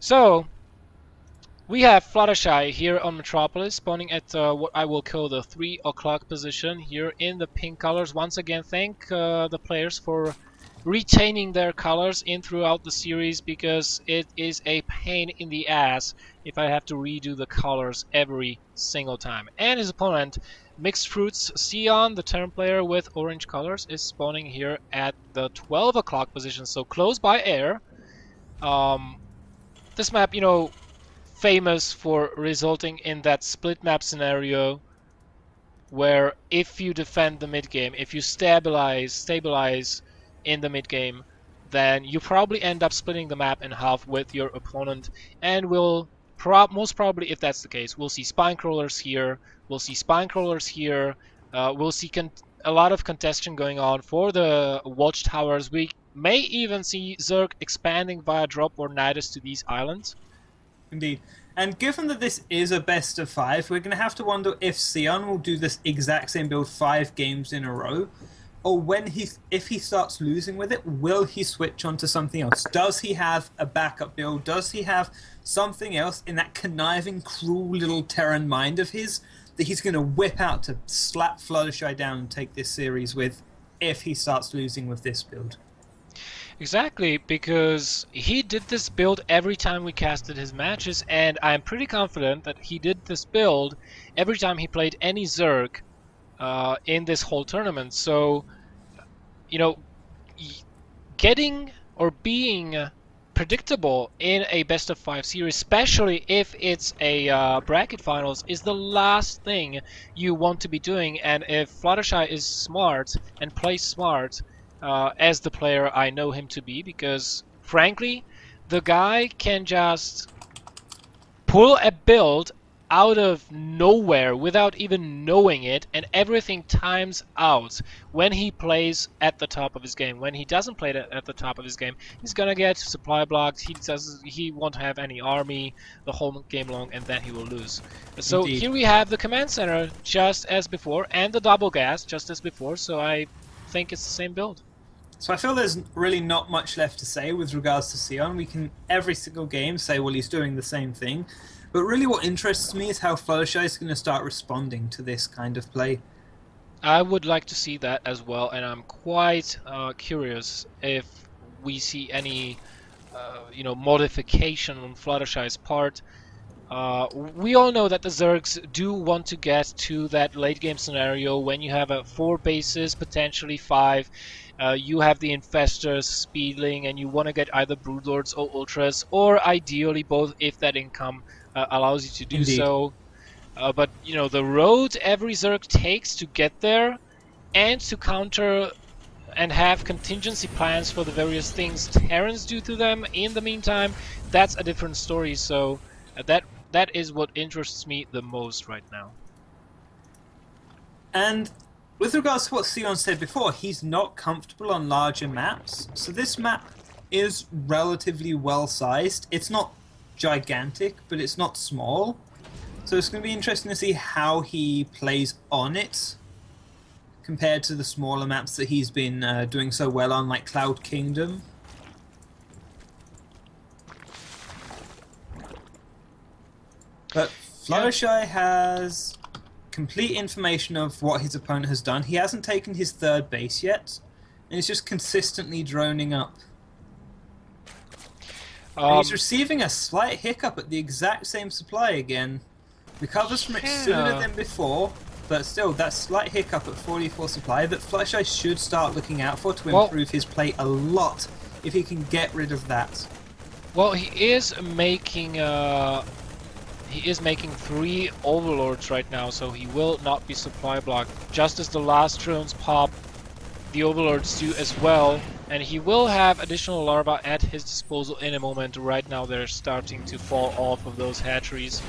So we have Fluttershy here on Metropolis, spawning at what I will call the 3 o'clock position here in the pink colors. Once again, thank the players for retaining their colors in throughout the series, because it is a pain in the ass if I have to redo the colors every single time. And his opponent, MFCeon, the Terran player with orange colors, is spawning here at the 12 o'clock position, so close by air. This map, famous for resulting in that split map scenario where if you defend the mid game, if you stabilize in the mid game, then you probably end up splitting the map in half with your opponent, and will most probably, if that's the case, we'll see spine crawlers here, we'll see spine crawlers here, we'll see a lot of contention going on for the watchtowers. We may even see Zerg expanding via drop or Nidus to these islands. Indeed. And given that this is a best of 5, we're going to have to wonder if Xeon will do this exact same build 5 games in a row, or if he starts losing with it, will he switch on to something else? Does he have a backup build? Does he have something else in that conniving, cruel little Terran mind of his that he's going to whip out to slap Fluttershy down and take this series with if he starts losing with this build? Exactly, because he did this build every time we casted his matches, and I'm pretty confident that he did this build every time he played any Zerg in this whole tournament. So, getting or being predictable in a best of 5 series, especially if it's a bracket finals, is the last thing you want to be doing. And if Fluttershy is smart and plays smart, as the player I know him to be, because frankly, the guy can just pull a build out of nowhere without even knowing it, and everything times out when he plays at the top of his game. When he doesn't play at the top of his game, he's gonna get supply blocked, he won't have any army the whole game long, and then he will lose. So Indeed. here we have the command center just as before, and the double gas just as before, so I think it's the same build. So I feel there's really not much left to say with regards to Xeon. We can, every single game, say, well, he's doing the same thing. But really what interests me is how Fluttershy is going to start responding to this kind of play. I would like to see that as well, and I'm quite curious if we see any modification on Fluttershy's part. We all know that the Zergs do want to get to that late game scenario when you have 4 bases, potentially 5. You have the Infestors speedling, and you want to get either Broodlords or Ultras, or ideally both if that income allows you to do Indeed. so. But the road every Zerg takes to get there, and to counter and have contingency plans for the various things Terrans do to them in the meantime, that's a different story. So that is what interests me the most right now. And with regards to what Xeon said before, he's not comfortable on larger maps. So this map is relatively well-sized. It's not gigantic, but it's not small. So it's going to be interesting to see how he plays on it compared to the smaller maps that he's been doing so well on, like Cloud Kingdom. But Fluttershy has complete information of what his opponent has done. He hasn't taken his 3rd base yet, and he's just consistently droning up. And he's receiving a slight hiccup at the exact same supply again. Recovers from it sooner than before, but still, that slight hiccup at 44 supply that Fluttershy should start looking out for to improve his play a lot if he can get rid of that. Well, he is making 3 Overlords right now, so he will not be supply blocked. Just as the last drones pop, the Overlords do as well, and he will have additional larvae at his disposal in a moment. Right now they're starting to fall off of those hatcheries.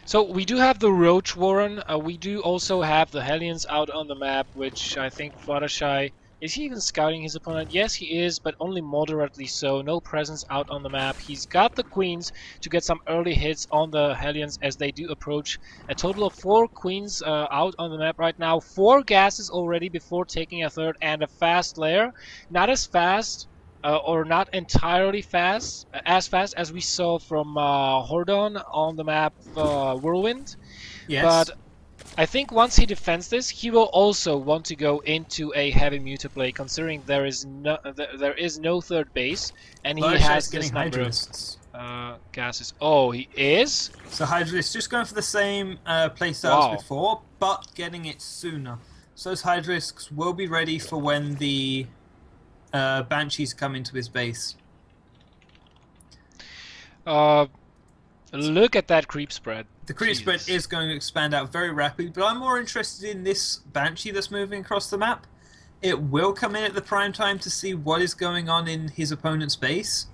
So we do have the Roach Warren, we do also have the Hellions out on the map, which I think Fluttershy... Is he even scouting his opponent? Yes, he is, but only moderately so. No presence out on the map. He's got the Queens to get some early hits on the Hellions as they do approach. A total of 4 Queens out on the map right now. 4 gases already before taking a 3rd, and a fast lair. Not as fast or not entirely fast, as fast as we saw from Hordon on the map Whirlwind. Yes. But I think once he defends this, he will also want to go into a heavy mutaplay, considering there is no third base, and he has this number of gases. Oh, he is? So Hydralisk just going for the same playstyle as before, but getting it sooner. So those Hydralisks will be ready for when the Banshees come into his base. Look at that creep spread. The creep spread is going to expand out very rapidly, but I'm more interested in this Banshee that's moving across the map. It will come in at the prime time to see what is going on in his opponent's base.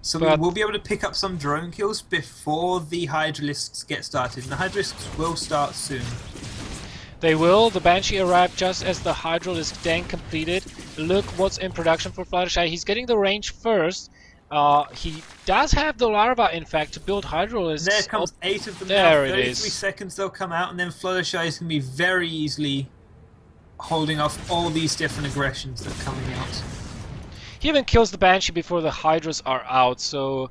So we will be able to pick up some drone kills before the Hydralisks get started. And the Hydralisks will start soon. They will. The Banshee arrived just as the Hydralisk tank completed. Look what's in production for Fluttershy. He's getting the range first. He does have the larva, in fact, to build Hydralisks. There comes 8 of them there now. it is. 33 seconds they'll come out, and then Fluttershy is going to be very easily holding off all these different aggressions that are coming out. He even kills the Banshee before the Hydras are out, so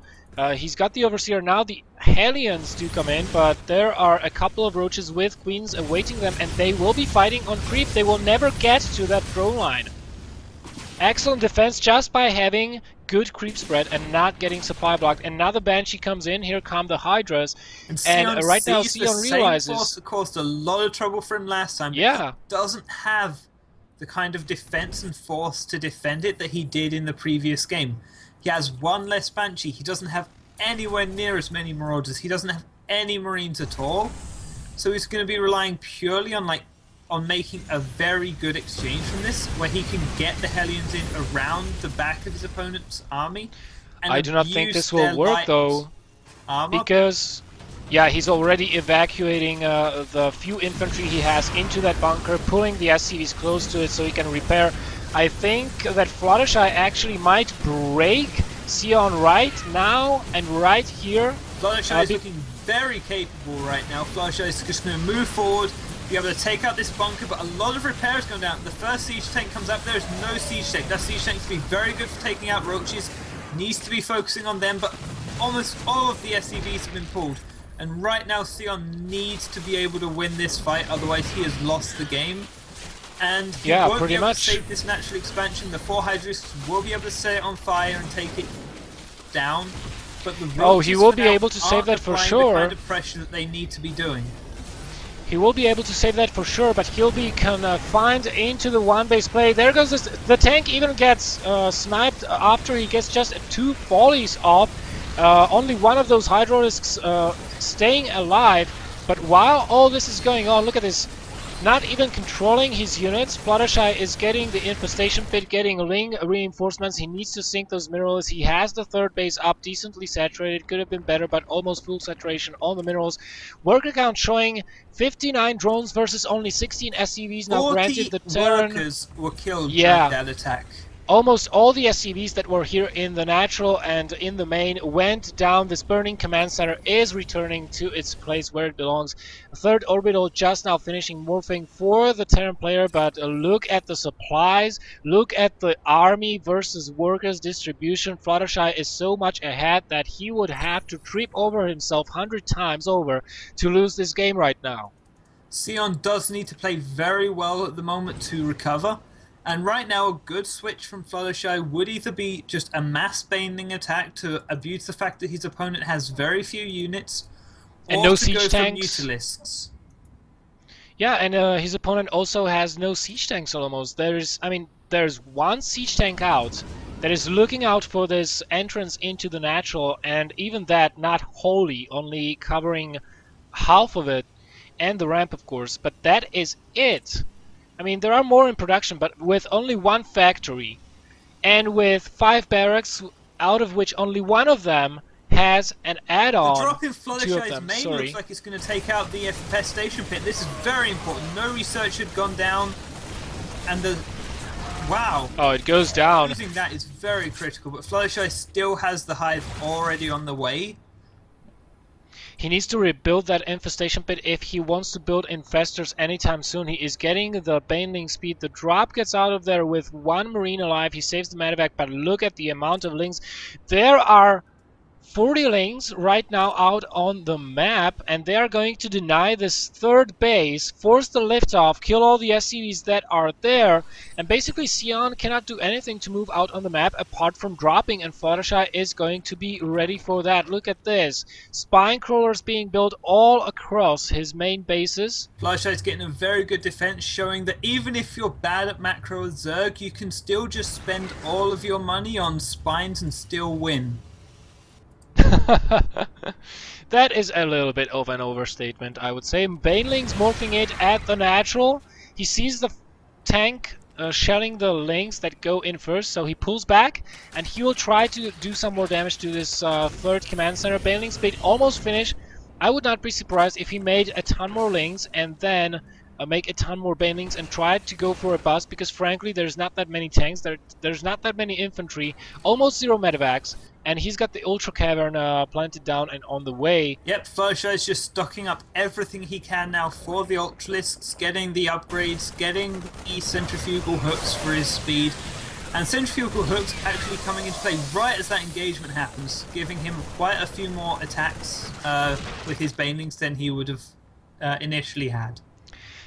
he's got the Overseer. Now the Hellions do come in, but there are a couple of Roaches with Queens awaiting them, and they will be fighting on creep. They will never get to that drone line. Excellent defense just by having good creep spread and not getting supply blocked. And now the Banshee comes in. Here come the Hydras. And right now Xeon realizes... Force that caused a lot of trouble for him last time. Yeah. He doesn't have the kind of defense and force to defend it that he did in the previous game. He has one less Banshee. He doesn't have anywhere near as many Marauders. He doesn't have any Marines at all. So he's going to be relying purely on making a very good exchange from this, where he can get the Hellions in around the back of his opponent's army. And I do not think this will work though, because yeah, he's already evacuating the few infantry he has into that bunker, pulling the SCVs close to it so he can repair. I think that Fluttershy actually might break Xeon right now and right here. Fluttershy is looking very capable right now. Fluttershy is just going to move forward, be able to take out this bunker, but a lot of repairs going down. The first siege tank comes up, there is no siege tank. That siege tank is to be very good for taking out Roaches, needs to be focusing on them, but almost all of the SCVs have been pulled. And right now Xeon needs to be able to win this fight, otherwise he has lost the game. And he won't be able to save this natural expansion. The 4 Hydralisks will be able to set it on fire and take it down. But the Roaches he will be able to save that for sure. The kind of pressure that they need to be doing. He will be able to save that for sure, but he'll be confined into the one-base play. There goes the tank. Even gets sniped after he gets just 2 volleys off. Only one of those Hydralisks staying alive. But while all this is going on, look at this. Not even controlling his units. Fluttershy is getting the infestation pit, getting Ling reinforcements. He needs to sink those minerals. He has the 3rd base up, decently saturated. Could have been better, but almost full saturation on the minerals. Worker count showing 59 drones versus only 16 SCVs. Now, granted, the Terran workers were killed during that attack. Almost all the SCVs that were here in the natural and in the main went down. This burning command center is returning to its place where it belongs. 3rd orbital just now finishing morphing for the Terran player, but look at the supplies, look at the army versus workers distribution. Fluttershy is so much ahead that he would have to trip over himself 100 times over to lose this game right now. Xeon does need to play very well at the moment to recover. And right now, a good switch from Fluttershy would either be just a mass baning attack to abuse the fact that his opponent has very few units, and or no to siege go tanks. For Mutalisks. Yeah, and his opponent also has no siege tanks almost. There's one siege tank out that is looking out for this entrance into the natural, and even that not wholly, only covering half of it, and the ramp, of course. But that is it. I mean, there are more in production, but with only 1 factory, and with 5 barracks, out of which only 1 of them has an add-on. The drop in Fluttershy's main looks like it's going to take out the infestation pit. This is very important. No research had gone down, and the... Wow. Oh, it goes down. Losing that is very critical, but Fluttershy still has the hive already on the way. He needs to rebuild that infestation pit if he wants to build infestors anytime soon. He is getting the baneling speed. The drop gets out of there with 1 marine alive. He saves the medevac, but look at the amount of lings. There are 40 lings right now out on the map, and they are going to deny this third base, force the liftoff, kill all the SCVs that are there, and basically Xeon cannot do anything to move out on the map apart from dropping, and Fluttershy is going to be ready for that. Look at this. Spine crawlers being built all across his main bases. Fluttershy is getting a very good defense, showing that even if you're bad at macro Zerg, you can still just spend all of your money on spines and still win. That is a little bit of an overstatement, I would say. Baneling's morphing it at the natural. He sees the tank shelling the lings that go in first, so he pulls back and he will try to do some more damage to this third command center. Baneling's speed almost finished. I would not be surprised if he made a ton more lings and then make a ton more banelings and try to go for a bust, because frankly there's not that many tanks, there's not that many infantry, almost 0 medevacs, and he's got the Ultra Cavern planted down and on the way. Yep, Fluttershy is just stocking up everything he can now for the Ultralisks, getting the upgrades, getting the centrifugal hooks for his speed, and centrifugal hooks actually coming into play right as that engagement happens, giving him quite a few more attacks with his banelings than he would have initially had.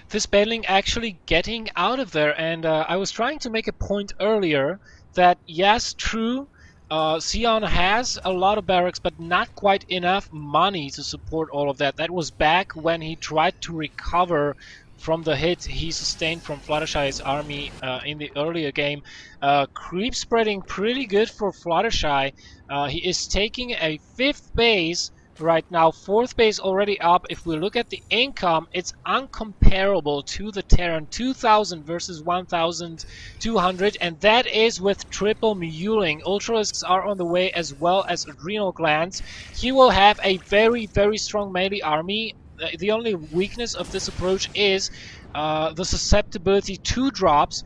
This baneling actually getting out of there, and I was trying to make a point earlier that yes, true, Xeon has a lot of barracks, but not quite enough money to support all of that. That was back when he tried to recover from the hit he sustained from Fluttershy's army in the earlier game. Creep spreading pretty good for Fluttershy. He is taking a 5th base right now, 4th base already up. If we look at the income, it's uncomparable to the Terran. 2,000 versus 1,200, and that is with triple muling. Ultralisks are on the way, as well as adrenal glands. He will have a very, very strong melee army. The only weakness of this approach is the susceptibility to drops,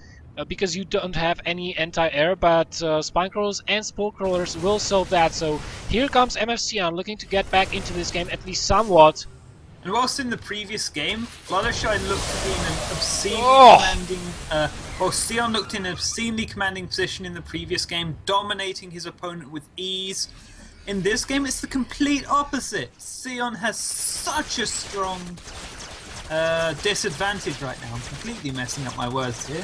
because you don't have any anti-air, but spine crawlers and spore crawlers will solve that. So here comes MFCeon looking to get back into this game at least somewhat. And whilst in the previous game, Fluttershy looked to be in an obscenely commanding, Xeon looked in an obscenely commanding position in the previous game, dominating his opponent with ease. In this game, it's the complete opposite. Xeon has such a strong disadvantage right now. I'm completely messing up my words here.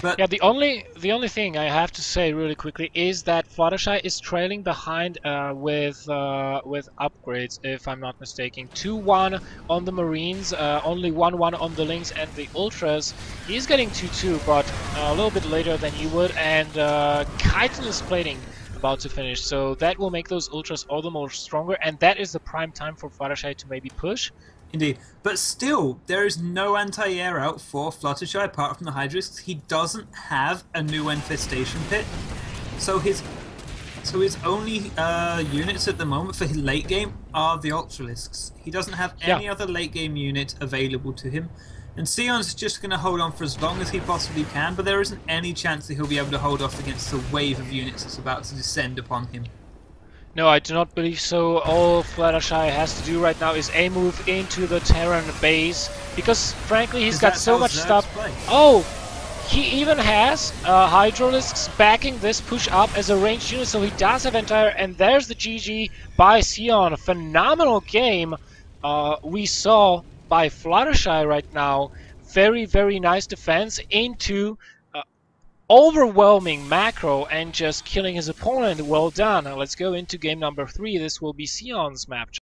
But yeah, the only thing I have to say really quickly is that Fluttershy is trailing behind with upgrades, if I'm not mistaken. 2-1 on the Marines, only 1-1 on the Lings and the Ultras. He's getting 2-2, but a little bit later than you would, and Chitin is plating about to finish, so that will make those Ultras all the more stronger, and that is the prime time for Fluttershy to maybe push. Indeed, but still, there is no anti-air out for Fluttershy apart from the Hydrisks. He doesn't have a new infestation pit, so his only units at the moment for his late game are the Ultralisks. He doesn't have any other late game unit available to him, and Xeon's just going to hold on for as long as he possibly can, but there isn't any chance that he'll be able to hold off against the wave of units that's about to descend upon him. No, I do not believe so. All Fluttershy has to do right now is a move into the Terran base, because frankly he's got so much stuff. Oh, he even has Hydralisks backing this push up as a ranged unit, so he does have entire, and there's the GG by Xeon. A phenomenal game we saw by Fluttershy right now. Very, very nice defense into overwhelming macro and just killing his opponent. Well done. Now let's go into game number 3. This will be Xeon's map.